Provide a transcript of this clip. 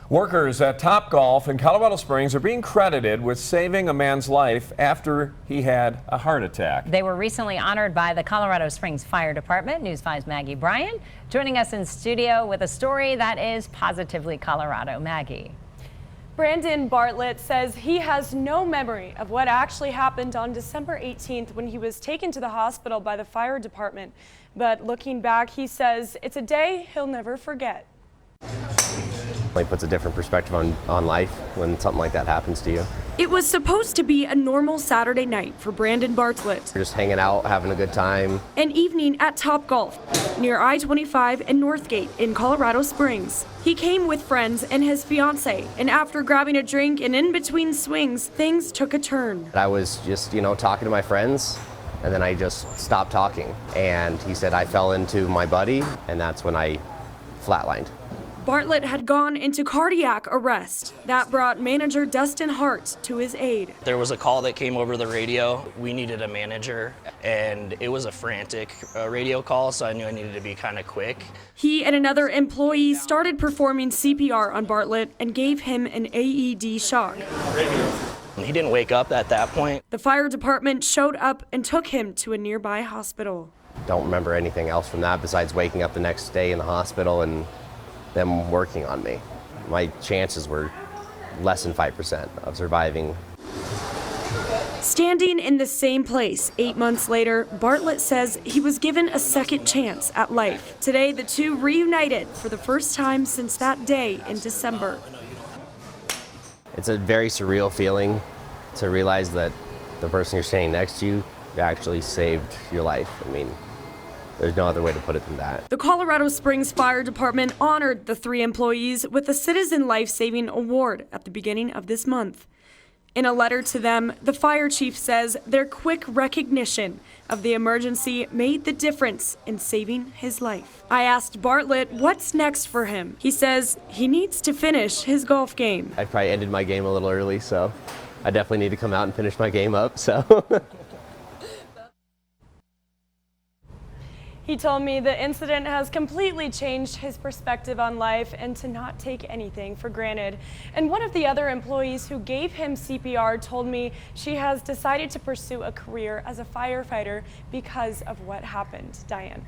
Workers at Topgolf in Colorado Springs are being credited with saving a man's life after he had a heart attack. They were recently honored by the Colorado Springs Fire Department. News 5's Maggie Bryan joining us in studio with a story that is positively Colorado. Maggie. Brandon Bartlett says he has no memory of what actually happened on December 18th when he was taken to the hospital by the fire department. But looking back, he says it's a day he'll never forget. It puts a different perspective on life when something like that happens to you. It was supposed to be a normal Saturday night for Brandon Bartlett. We're just hanging out, having a good time. An evening at Topgolf near I-25 and Northgate in Colorado Springs. He came with friends and his fiance, and after grabbing a drink and in between swings, things took a turn. I was just, talking to my friends, and then I just stopped talking. And he said I fell into my buddy, and that's when I flatlined. Bartlett had gone into cardiac arrest. That brought manager Dustin Hart to his aid. There was a call that came over the radio. We needed a manager, and it was a frantic radio call, so I knew I needed to be kind of quick. He and another employee started performing CPR on Bartlett and gave him an AED shock. He didn't wake up at that point. The fire department showed up and took him to a nearby hospital. Don't remember anything else from that besides waking up the next day in the hospital and them working on me. My chances were less than 5% of surviving. Standing in the same place 8 months later, Bartlett says he was given a second chance at life. Today, the two reunited for the first time since that day in December. It's a very surreal feeling to realize that the person you're standing next to actually saved your life. I mean, there's no other way to put it than that. The Colorado Springs Fire Department honored the three employees with a Citizen Life-Saving Award at the beginning of this month. In a letter to them, the fire chief says their quick recognition of the emergency made the difference in saving his life. I asked Bartlett what's next for him. He says he needs to finish his golf game. I probably ended my game a little early, so I definitely need to come out and finish my game up. So. He told me the incident has completely changed his perspective on life and to not take anything for granted. And one of the other employees who gave him CPR told me she has decided to pursue a career as a firefighter because of what happened. Diane.